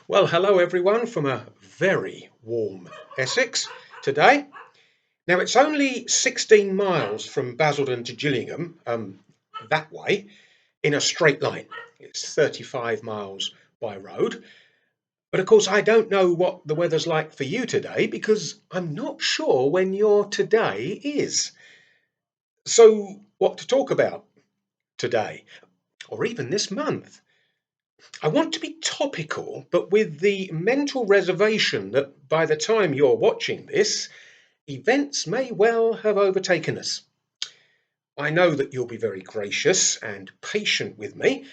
Well, hello everyone from a very warm Essex today. Now, it's only 16 miles from Basildon to Gillingham, that way, in a straight line. It's 35 miles by road. But of course, I don't know what the weather's like for you today because I'm not sure when your today is. So, what to talk about today, or even this month? I want to be topical, but with the mental reservation that by the time you're watching this, events may well have overtaken us. I know that you'll be very gracious and patient with me,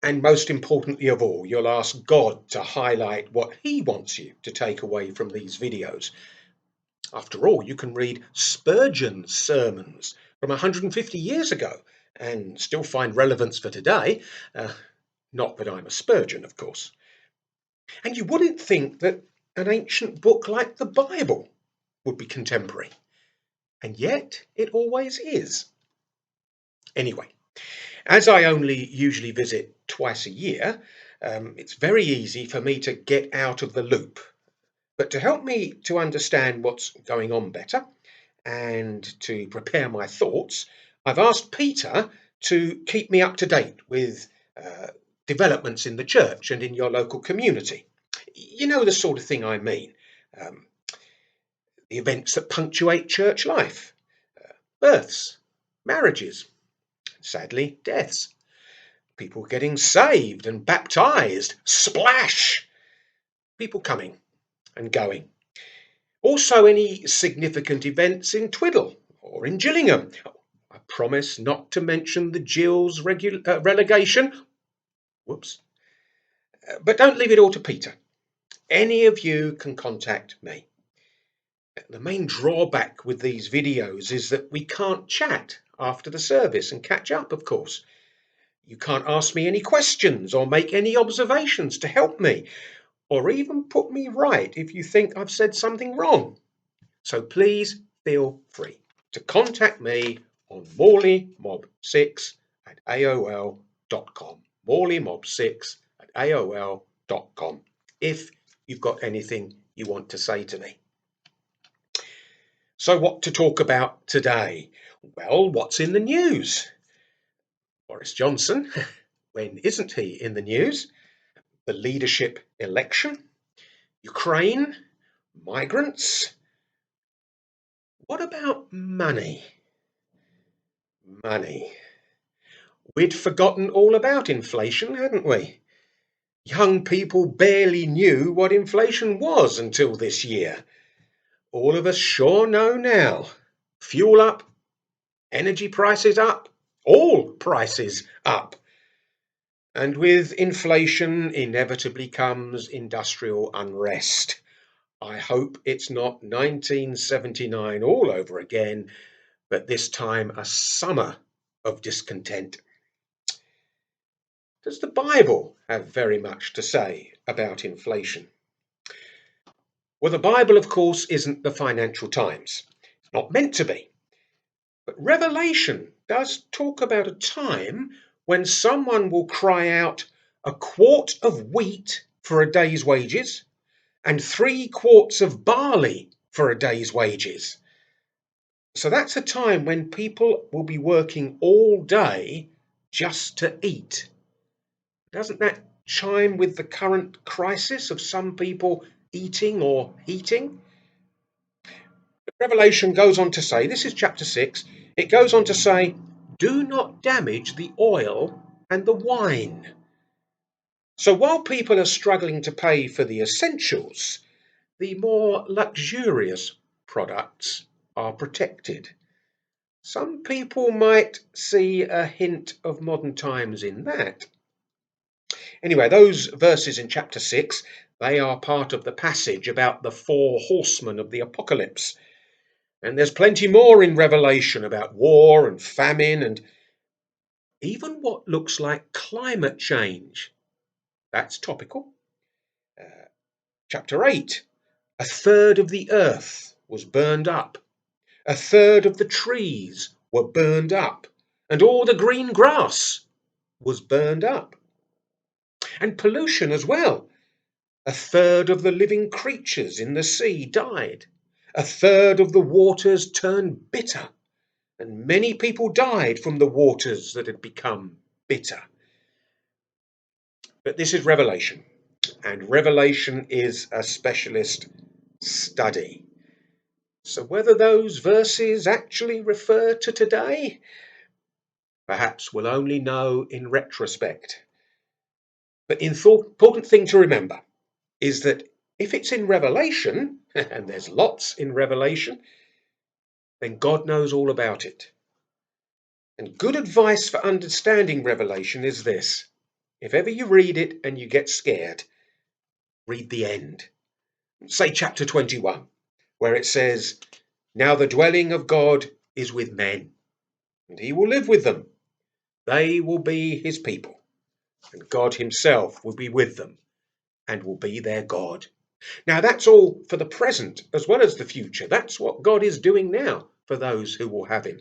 and most importantly of all, you'll ask God to highlight what He wants you to take away from these videos. After all, you can read Spurgeon's sermons from 150 years ago and still find relevance for today. Not that I'm a Spurgeon, of course. And you wouldn't think that an ancient book like the Bible would be contemporary. And yet it always is. Anyway, as I only usually visit twice a year, it's very easy for me to get out of the loop. But to help me to understand what's going on better and to prepare my thoughts, I've asked Peter to keep me up to date with developments in the church and in your local community. You know the sort of thing I mean. Um, the events that punctuate church life, births, marriages, sadly, deaths, people getting saved and baptized, splash, people coming and going. Also, any significant events in Twiddle or in Gillingham. I promise not to mention the Gills relegation. Whoops. But don't leave it all to Peter. Any of you can contact me. The main drawback with these videos is that we can't chat after the service and catch up, of course. You can't ask me any questions or make any observations to help me, or even put me right if you think I've said something wrong. So please feel free to contact me on morleymob6 at AOL.com. morleymob6 at AOL.com if you've got anything you want to say to me. So, what to talk about today? Well, what's in the news? Boris Johnson. When isn't he in the news? The leadership election, Ukraine, migrants. What about money? Money. We'd forgotten all about inflation, hadn't we? Young people barely knew what inflation was until this year. All of us sure know now. Fuel up, energy prices up, all prices up. And with inflation inevitably comes industrial unrest. I hope it's not 1979 all over again, but this time a summer of discontent. Does the Bible have very much to say about inflation? Well, the Bible, of course, isn't the Financial Times. It's not meant to be. But Revelation does talk about a time when someone will cry out, "A quart of wheat for a day's wages, and 3 quarts of barley for a day's wages." So that's a time when people will be working all day just to eat. Doesn't that chime with the current crisis of some people eating or heating? Revelation goes on to say, this is chapter 6, it goes on to say, "Do not damage the oil and the wine." So while people are struggling to pay for the essentials, the more luxurious products are protected. Some people might see a hint of modern times in that. Anyway, those verses in chapter 6, they are part of the passage about the 4 horsemen of the apocalypse. And there's plenty more in Revelation about war and famine and even what looks like climate change. That's topical. Uh, Chapter 8, a third of the earth was burned up. A third of the trees were burned up. And all the green grass was burned up. And pollution as well. A third of the living creatures in the sea died. A third of the waters turned bitter, and many people died from the waters that had become bitter. But this is Revelation, and Revelation is a specialist study. So whether those verses actually refer to today, perhaps we'll only know in retrospect. But the important thing to remember is that if it's in Revelation, and there's lots in Revelation, then God knows all about it. And good advice for understanding Revelation is this: if ever you read it and you get scared, read the end. Say chapter 21, where it says, "Now the dwelling of God is with men, and he will live with them. They will be his people, and God himself will be with them and will be their God." Now that's all for the present as well as the future. That's what God is doing now for those who will have him.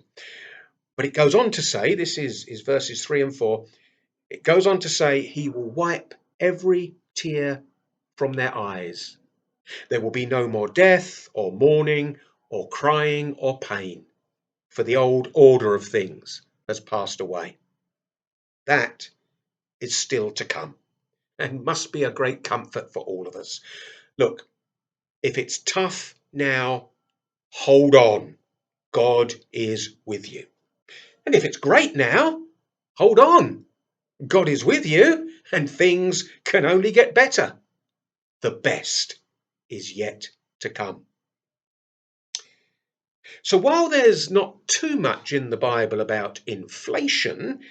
But it goes on to say, this is verses 3 and 4, it goes on to say, he will wipe every tear from their eyes. There will be no more death or mourning or crying or pain, for the old order of things has passed away. That is still to come and must be a great comfort for all of us. Look, if it's tough now, hold on. God is with you. And if it's great now, hold on. God is with you and things can only get better. The best is yet to come. So while there's not too much in the Bible about inflation,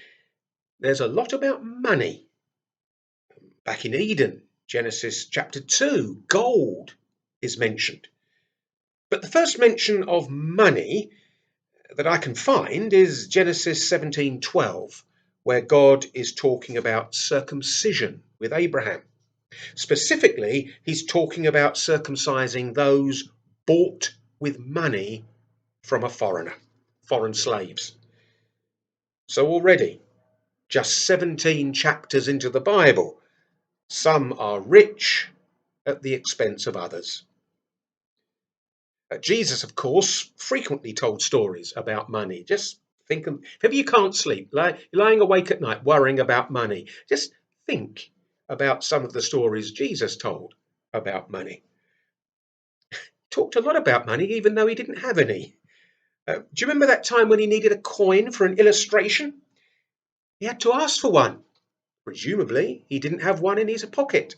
there's a lot about money. Back in Eden, Genesis chapter 2, gold is mentioned. But the first mention of money that I can find is Genesis 17:12, where God is talking about circumcision with Abraham. Specifically, he's talking about circumcising those bought with money from a foreigner, foreign slaves. So already, just 17 chapters into the Bible, some are rich at the expense of others. Jesus, of course, frequently told stories about money. Just think, if you can't sleep, you're lying awake at night worrying about money, just think about some of the stories Jesus told about money. Talked a lot about money, even though he didn't have any. Do you remember that time when he needed a coin for an illustration? He had to ask for one. Presumably, he didn't have one in his pocket.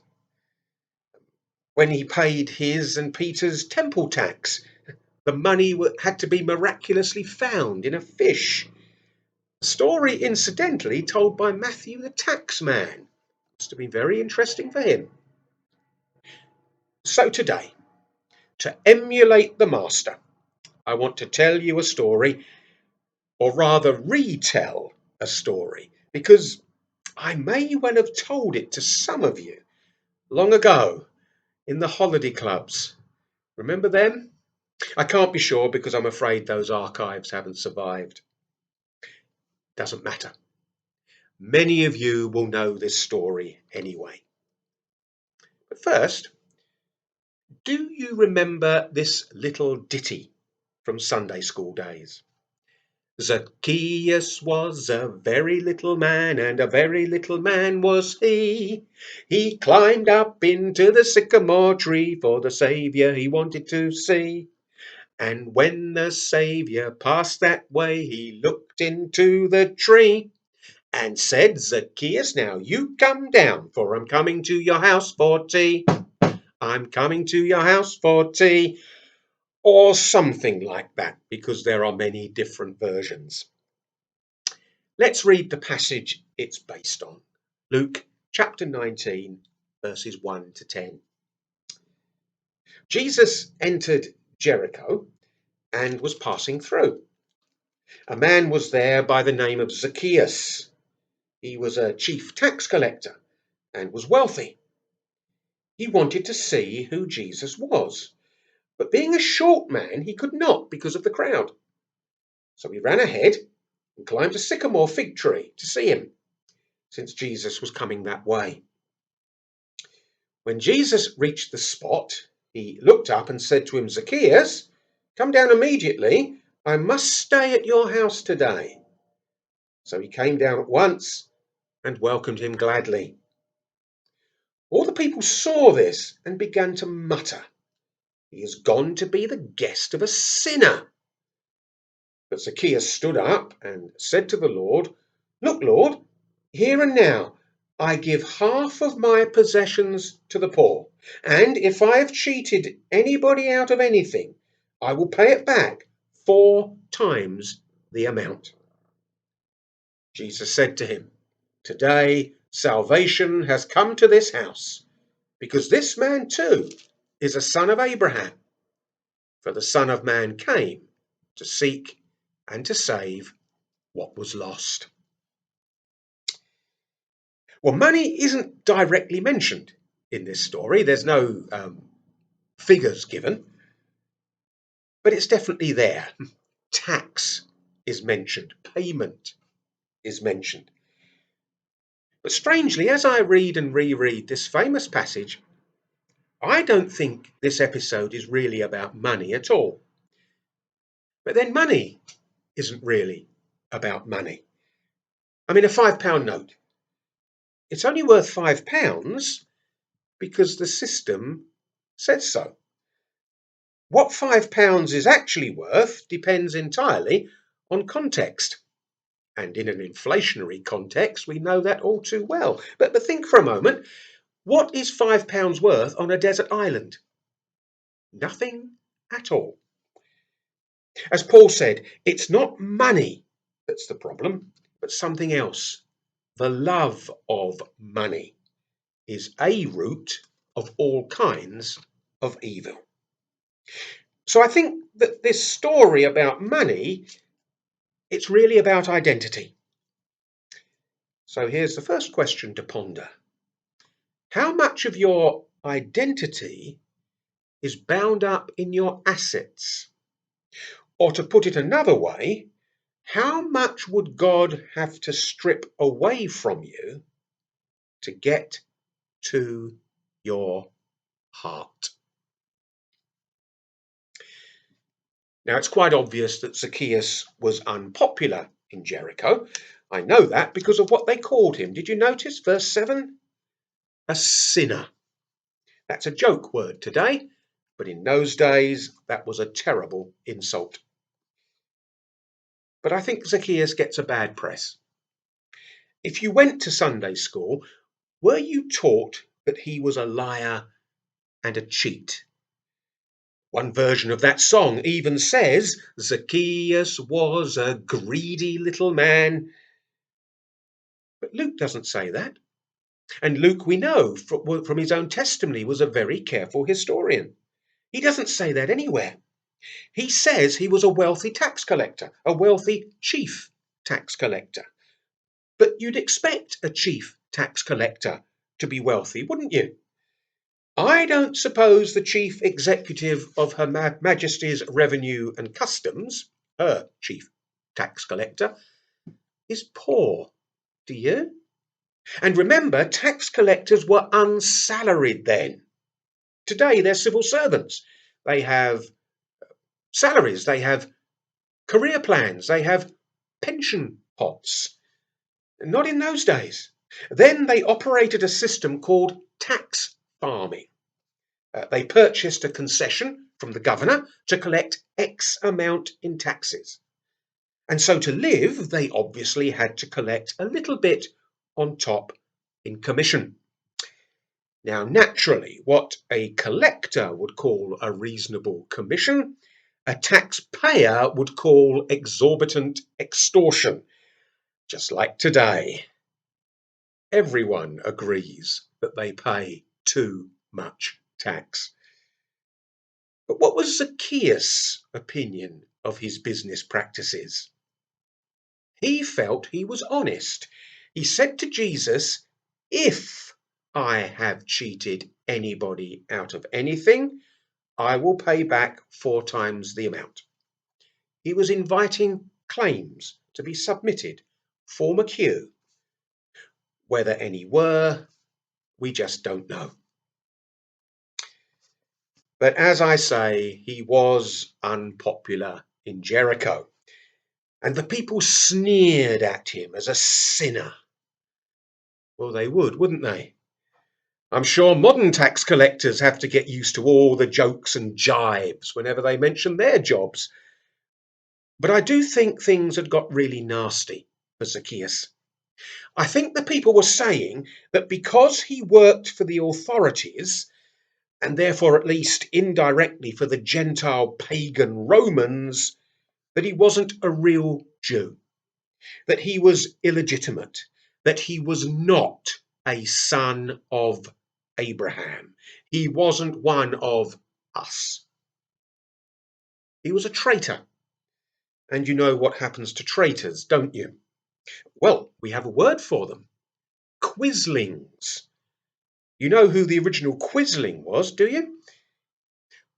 When he paid his and Peter's temple tax, the money had to be miraculously found in a fish. A story, incidentally, told by Matthew the tax man. Must have been very interesting for him. So today, to emulate the master, I want to tell you a story, or rather retell a story, because I may well have told it to some of you long ago in the holiday clubs. Remember them? I can't be sure because I'm afraid those archives haven't survived. Doesn't matter. Many of you will know this story anyway. But first, do you remember this little ditty from Sunday school days? Zacchaeus was a very little man, and a very little man was he. He climbed up into the sycamore tree for the Saviour he wanted to see. And when the Saviour passed that way, he looked into the tree and said, "Zacchaeus, now you come down, for I'm coming to your house for tea. I'm coming to your house for tea." Or something like that, because there are many different versions. Let's read the passage it's based on. Luke chapter 19, verses 1 to 10. Jesus entered Jericho and was passing through. A man was there by the name of Zacchaeus. He was a chief tax collector and was wealthy. He wanted to see who Jesus was, but being a short man, he could not because of the crowd. So he ran ahead and climbed a sycamore fig tree to see him, since Jesus was coming that way. When Jesus reached the spot, he looked up and said to him, "Zacchaeus, come down immediately. I must stay at your house today." So he came down at once and welcomed him gladly. All the people saw this and began to mutter, "He has gone to be the guest of a sinner." But Zacchaeus stood up and said to the Lord, "Look, Lord, here and now I give half of my possessions to the poor, and if I have cheated anybody out of anything, I will pay it back 4 times the amount." Jesus said to him, "Today salvation has come to this house, because this man too is a son of Abraham. For the Son of Man came to seek and to save what was lost." Well, money isn't directly mentioned in this story. There's no figures given, but it's definitely there. Tax is mentioned, payment is mentioned. But strangely, as I read and reread this famous passage, I don't think this episode is really about money at all. But then money isn't really about money. I mean, a £5 note. It's only worth £5 because the system says so. What £5 is actually worth depends entirely on context. And in an inflationary context, we know that all too well. But think for a moment, what is £5 worth on a desert island? Nothing at all. As Paul said, it's not money that's the problem, but something else. The love of money is a root of all kinds of evil. So I think that this story about money, it's really about identity. So here's the first question to ponder. How much of your identity is bound up in your assets? Or to put it another way, how much would God have to strip away from you to get to your heart? Now, it's quite obvious that Zacchaeus was unpopular in Jericho. I know that because of what they called him. Did you notice verse 7? A sinner. That's a joke word today, but in those days, that was a terrible insult. But I think Zacchaeus gets a bad press. If you went to Sunday school, were you taught that he was a liar and a cheat? One version of that song even says, Zacchaeus was a greedy little man. But Luke doesn't say that. And Luke, we know from his own testimony, was a very careful historian. He doesn't say that anywhere. He says he was a wealthy tax collector, a wealthy chief tax collector. But you'd expect a chief tax collector to be wealthy, wouldn't you? I don't suppose the chief executive of Her Majesty's Revenue and Customs, her chief tax collector, is poor. Do you? And remember, tax collectors were unsalaried then. Today, they're civil servants. They have salaries, they have career plans, they have pension pots. Not in those days. Then they operated a system called tax farming. They purchased a concession from the governor to collect X amount in taxes. And so to live, they obviously had to collect a little bit on top in commission. Now, naturally, what a collector would call a reasonable commission, a taxpayer would call exorbitant extortion, just like today. Everyone agrees that they pay too much tax. But what was Zacchaeus' opinion of his business practices? He felt he was honest. He said to Jesus, "If I have cheated anybody out of anything, I will pay back 4 times the amount." He was inviting claims to be submitted, form a queue. Whether any were, we just don't know. But as I say, he was unpopular in Jericho, and the people sneered at him as a sinner. Well, they would, wouldn't they? I'm sure modern tax collectors have to get used to all the jokes and jibes whenever they mention their jobs. But I do think things had got really nasty for Zacchaeus. I think the people were saying that because he worked for the authorities, and therefore at least indirectly for the Gentile pagan Romans, that he wasn't a real Jew, that he was illegitimate, that he was not a son of Abraham. He wasn't one of us. He was a traitor. And you know what happens to traitors, don't you? Well, we have a word for them. Quislings. You know who the original Quisling was, do you?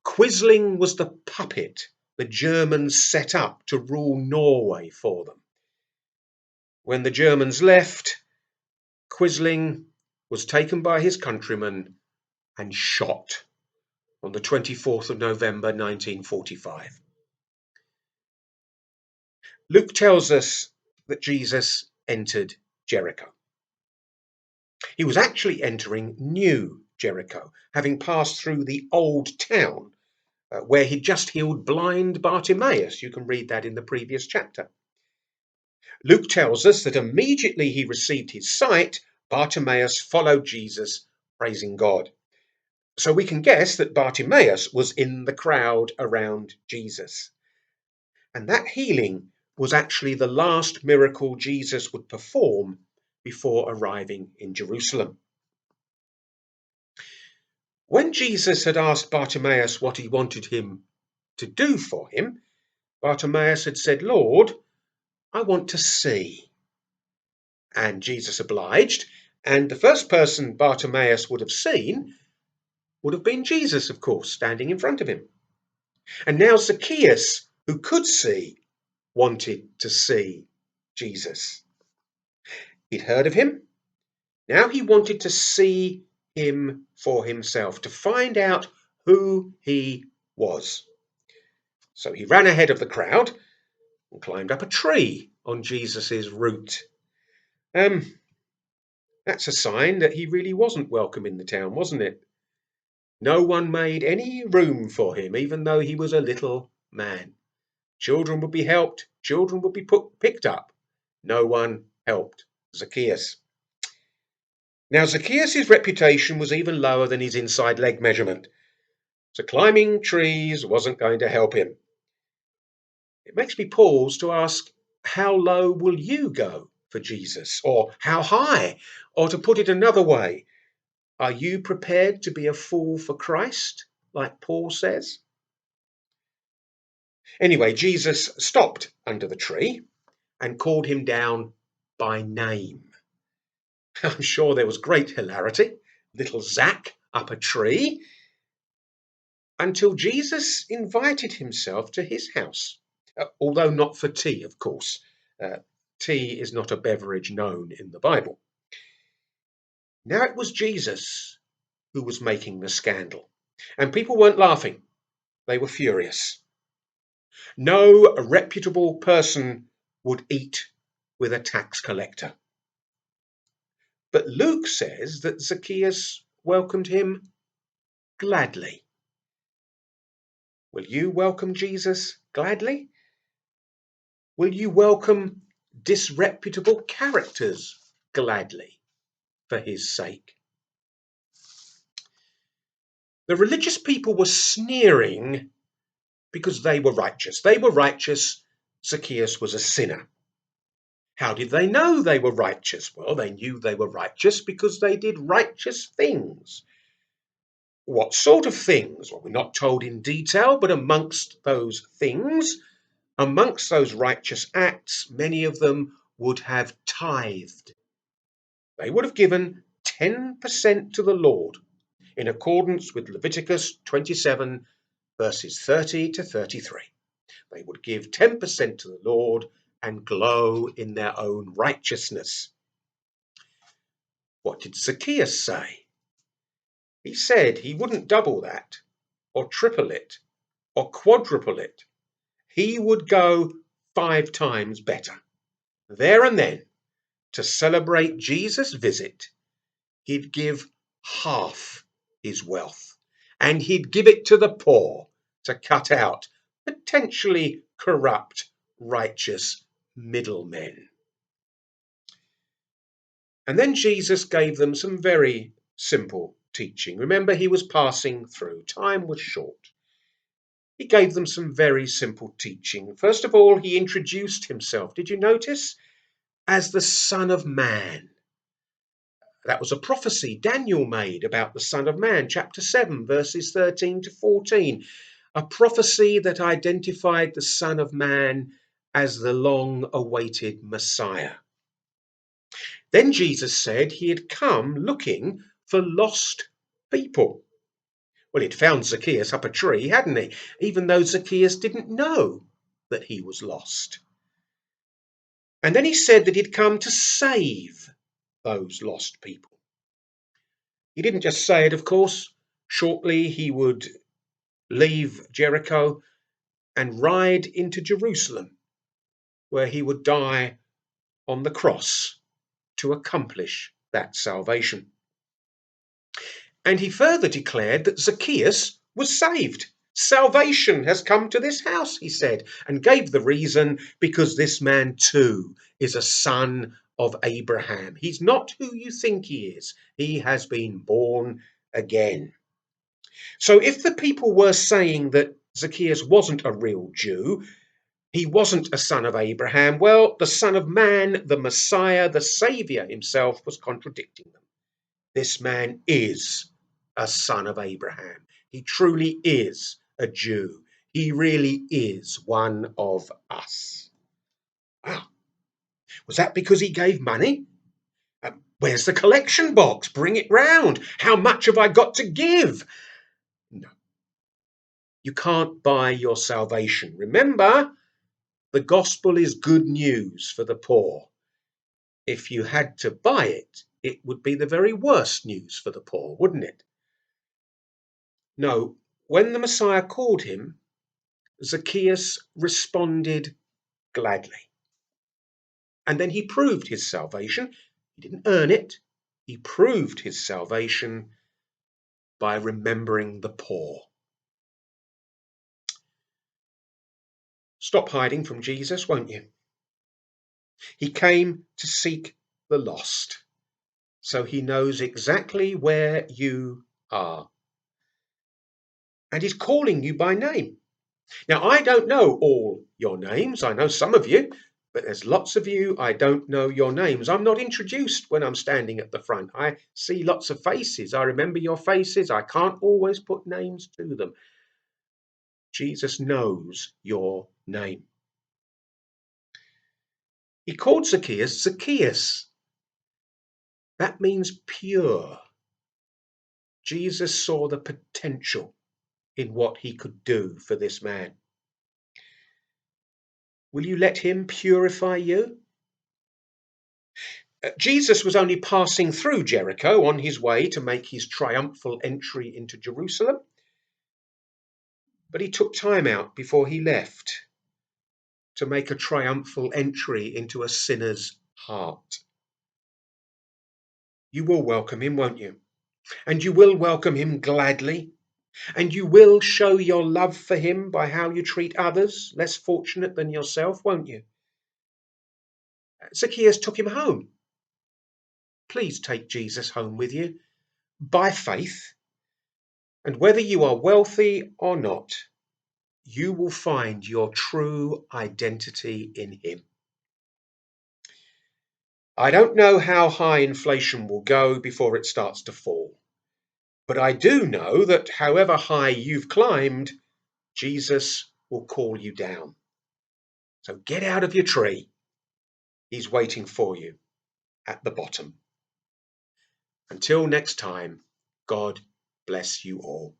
Quisling was the puppet the Germans set up to rule Norway for them. When the Germans left, Quisling was taken by his countrymen and shot on the 24th of November 1945. Luke tells us that Jesus entered Jericho. He was actually entering New Jericho, having passed through the old town where he'd just healed blind Bartimaeus. You can read that in the previous chapter. Luke tells us that immediately he received his sight, Bartimaeus followed Jesus, praising God. So we can guess that Bartimaeus was in the crowd around Jesus. And that healing was actually the last miracle Jesus would perform before arriving in Jerusalem. When Jesus had asked Bartimaeus what he wanted him to do for him, Bartimaeus had said, "Lord, I want to see." And Jesus obliged, and the first person Bartimaeus would have seen would have been Jesus, of course, standing in front of him. And now Zacchaeus, who could see, wanted to see Jesus. He'd heard of him. Now he wanted to see him for himself, to find out who he was. So he ran ahead of the crowd and climbed up a tree on Jesus's route. That's a sign that he really wasn't welcome in the town, wasn't it? No one made any room for him, even though he was a little man. Children would be helped, children would be picked up. No one helped Zacchaeus. Now, Zacchaeus' reputation was even lower than his inside leg measurement, so climbing trees wasn't going to help him. It makes me pause to ask, how low will you go for Jesus? Or how high? Or to put it another way, are you prepared to be a fool for Christ, like Paul says? Anyway, Jesus stopped under the tree and called him down by name. I'm sure there was great hilarity. Little Zach up a tree, until Jesus invited himself to his house, although not for tea, of course. Tea is not a beverage known in the Bible. Now it was Jesus who was making the scandal, and people weren't laughing. They were furious. No reputable person would eat with a tax collector. But Luke says that Zacchaeus welcomed him gladly. Will you welcome Jesus gladly? Will you welcome disreputable characters gladly for his sake? The religious people were sneering because they were righteous. They were righteous. Zacchaeus was a sinner. How did they know they were righteous? Well, they knew they were righteous because they did righteous things. What sort of things? Well, we're not told in detail, but amongst those things, amongst those righteous acts, many of them would have tithed. They would have given 10% to the Lord in accordance with Leviticus 27, verses 30 to 33. They would give 10% to the Lord and glow in their own righteousness. What did Zacchaeus say? He said he wouldn't double that. or triple it or quadruple it. He would go 5 times better. There and then, to celebrate Jesus' visit, he'd give half his wealth, and he'd give it to the poor to cut out potentially corrupt, righteous middlemen. And then Jesus gave them some very simple teaching. Remember, he was passing through. Time was short. He gave them some very simple teaching. First of all, he introduced himself. Did you notice? As the Son of Man. That was a prophecy Daniel made about the Son of Man, chapter 7, verses 13 to 14. A prophecy that identified the Son of Man as the long-awaited Messiah. Then Jesus said he had come looking for lost people. Well, he'd found Zacchaeus up a tree, hadn't he? Even though Zacchaeus didn't know that he was lost. And then he said that he'd come to save those lost people. He didn't just say it, of course. Shortly he would leave Jericho and ride into Jerusalem, where he would die on the cross to accomplish that salvation. And he further declared that Zacchaeus was saved. Salvation has come to this house, he said, and gave the reason: because this man too is a son of Abraham. He's not who you think he is. He has been born again. So if the people were saying that Zacchaeus wasn't a real Jew, he wasn't a son of Abraham, well, the Son of Man, the Messiah, the Saviour himself was contradicting them. This man is a son of Abraham. He truly is a Jew. He really is one of us. Wow. Was that because he gave money? Where's the collection box? Bring it round. How much have I got to give? No. You can't buy your salvation. Remember, the gospel is good news for the poor. If you had to buy it, it would be the very worst news for the poor, wouldn't it? No, when the Messiah called him, Zacchaeus responded gladly. And then he proved his salvation. He didn't earn it. He proved his salvation by remembering the poor. Stop hiding from Jesus, won't you? He came to seek the lost, so he knows exactly where you are. And he's calling you by name. Now, I don't know all your names. I know some of you, but there's lots of you I don't know your names. I'm not introduced when I'm standing at the front. I see lots of faces. I remember your faces. I can't always put names to them. Jesus knows your name. He called Zacchaeus Zacchaeus. That means pure. Jesus saw the potential in what he could do for this man. Will you let him purify you? Jesus was only passing through Jericho on his way to make his triumphal entry into Jerusalem. But he took time out before he left to make a triumphal entry into a sinner's heart. You will welcome him, won't you? And you will welcome him gladly. And you will show your love for him by how you treat others less fortunate than yourself, won't you? Zacchaeus took him home. Please take Jesus home with you by faith. And whether you are wealthy or not, you will find your true identity in him. I don't know how high inflation will go before it starts to fall. But I do know that however high you've climbed, Jesus will call you down. So get out of your tree. He's waiting for you at the bottom. Until next time, God bless you all.